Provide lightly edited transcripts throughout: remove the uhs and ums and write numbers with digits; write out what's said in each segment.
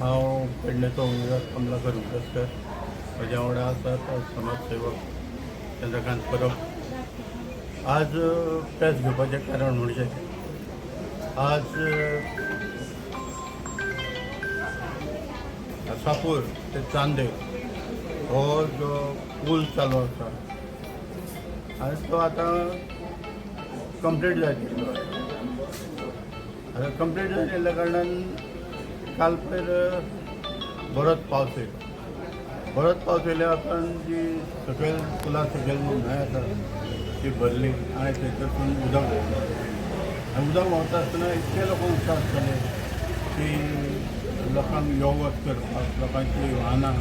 हांव पेडणेचो उमेदवार कमलाकर उदयस्कर. म्हज्या वांगडा आसात समाजसेवक चंद्रकांत परब. आज प्रेस घेवपाचें कारण म्हणजे आज आसापूर ते चांदेर हो जो पूल चालू आसा आनी तो आतां कंप्लीट जायत आतां कंप्लीट जाल्ल्या कारणान काल पयर बरोच पावस येयलो. बरोच पावस येयल्या उपरांत जी सकयल पुला सकयल न्हंय आसा ती भरली आनी थंयसून उदक व्हांवता. आनी उदक व्हांवता आसतना इतके लोकांक त्रास जाले की लोकांक यो वच करपाक लोकांची वाहनां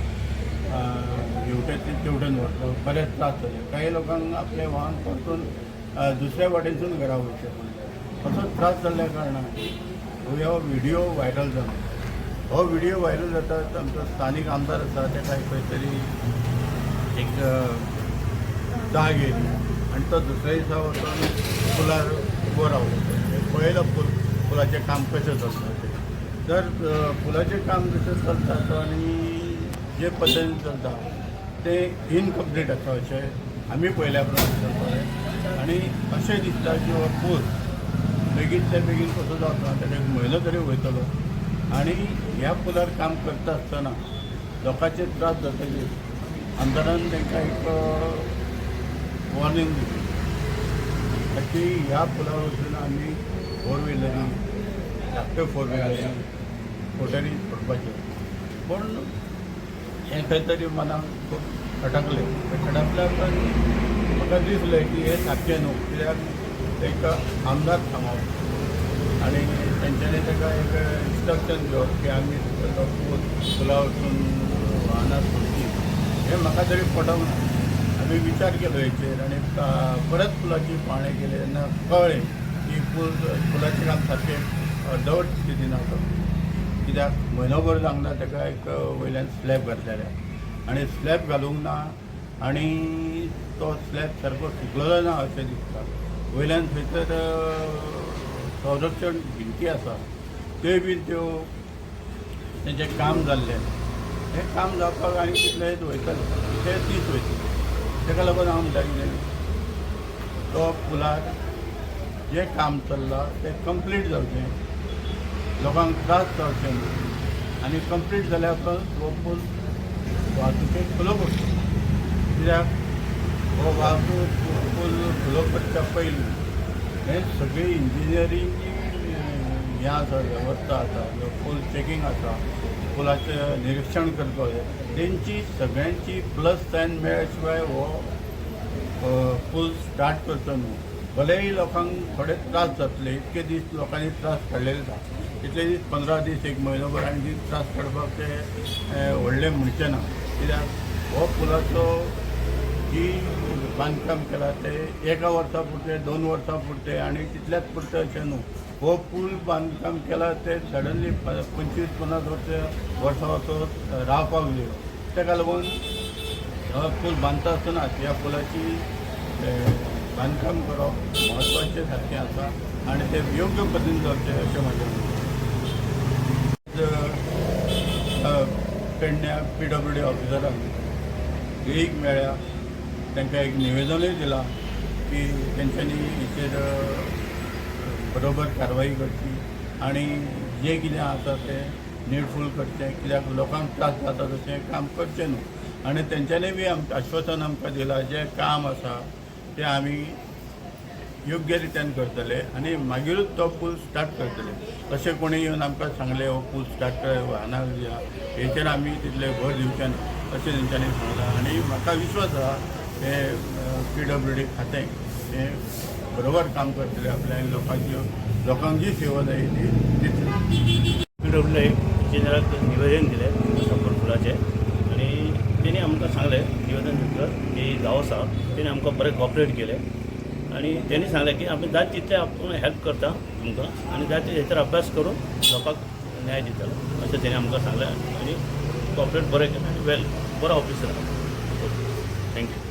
हेवटेन तेवटेन व्हरपाक बरेच त्रास जाले. काही लोकांक आपलें वाहन परतून दुसऱ्या वाटेनसून घरा वयचें पडलें. असो त्रास जाल्ल्या कारणान हो व्हिडिओ व्हायरल जालो. हो व्हिडिओ व्हायरल जाता आमचो स्थानीक आमदार आसा ताका खंय तरी एक जाग येयली आनी तो दुसऱ्या दिसा वचून पुलार उबो रावलो. पळयलो पुलाचें काम कशें चलता तें. तर पुलाचें काम जशें चलता तो आनी जे पद्दतीन चलता तें इनकम्प्लीट आसा अशें आमी पळयल्या प्रमाणे चलता. आनी अशें दिसता की हो पूल बेगीनतल्या बेगीन कसो जावचो ताका एक म्हयनो तरी वयतलो. आनी ह्या पुलार काम करता आसतना लोकांचे त्रास जातकीर आमदारान तांकां एक वॉर्निंग दिली की ह्या पुलार वचून आमी फोर व्हिलरी धाकट्यो फोर व्हिलरी फोटेरी सोडपाच्यो. पूण हें खंय तरी मनाक खूब खटकलें. खटकल्या उपरांत म्हाका दिसलें की हें सारकें न्हू. कित्याक एक आमदार सांगप आनी तेंच्यांनी ताका एक इन्स्ट्रक्शन दिवप की आमी तो पुला वचून वाहनां सोडची. हें म्हाका तरी पटोंक ना. आमी विचार केलो हेचेर आनी परत पुलाची पाहणी केली तेन्ना कळ्ळें की पुलाचें काम सारकें अर्दवट स्थितीन आसा. कित्याक म्हयनोभर जावंक ना ताका एक वयल्यान स्लॅब घातलेले आनी स्लॅब घालूंक ना आनी तो स्लॅब सारको सुकलेलो ना अशें दिसता. वयल्यान थंयसर संरक्षण भिंती आसा त्यो बीन त्यो तेंचें काम जाल्लें. हें काम जावपाक आनी कितलेंच वयतलें कितलेच दीस वयतले. ताका लागून हांव म्हणटा कितें तो पुलार जें काम चल्लां तें कंप्लीट जावचें. लोकांक त्रास जावचे न्हू आनी कंप्लीट जाल्या उपरांत हो पूल वाहतुकेक खुलो करचो. कित्याक हो वाहतूक पूल खुलो करच्या पयलीं हें सगळी इंजिनियरींग हें आसा वेवस्था आसा पूल चॅकींग आसा पुलाचें निरीक्षण करतलो तेंची सगळ्यांची प्लस सायन मेळ्ळ्या शिवाय हो पूल स्टार्ट करचो न्हू. भलेही लोकांक थोडे त्रास जातले. इतके दीस लोकांनी त्रास काडलेले आसा. इतले दीस 15 दीस एक म्हयनोभर आनी दीस त्रास काडपाक ते व्हडलें म्हणचें ना. कित्याक हो पुलाचो जी बांदकाम केला ते एका वर्सा पुरतें 2 वर्सां पुरतें आनी तितल्याच पुरतें अशें न्हू. हो पूल बांदकाम केला ते सडनली 25-50 वर्सां वचत रावपाक जाय. ताका लागून हो पूल बांदता आसतना ह्या पुलाची बांदकाम करप म्हत्वाचें सारकें आसा आनी तें योग्य पद्दतीन जावचें अशें म्हाजें म्हणणें. पेडण्या PWD ऑफिसरांक एक मेळ्ळ्या तांकां एक निवेदनूय दिलां की तेंच्यांनी हेचेर बरोबर कारवाई करची आनी जें कितें आसा तें नीडफूल करचें. कित्याक लोकांक त्रास जाता तशें काम करचें न्हू. आनी तेंच्यांनी बी आश्वासन आमकां दिलां जें काम आसा तें आमी योग्य रित्यान करतले आनी मागीरूच तो पूल स्टार्ट करतले. अशें कोणी येवन आमकां सांगलें हो पूल स्टार्ट कर वाहनां या हेचेर आमी तितले भर दिवचे ना अशें तेंच्यांनी सांगलां. आनी म्हाका विश्वास आसा हें PWD खातें हें बरोबर काम करतलें आपल्या लोकांक जी सेवा जाय ती दितलें. PWD इंजिनियराक निवेदन दिलें आसापूर पुलाचें आनी तेणी आमकां सांगलें निवेदन दितकर की गांव आसा तेणी आमकां बरें कॉपरेट केलें आनी तेणी सांगलें की आमी जाता तितलें आपूण हेल्प करता तुमकां आनी जाता हेचेर अभ्यास करून लोकांक न्याय दितलो अशें तेणी आमकां सांगलें. आनी कॉपरेट बरें केलें आनी वेल बरो ऑफिसर. थँक्यू.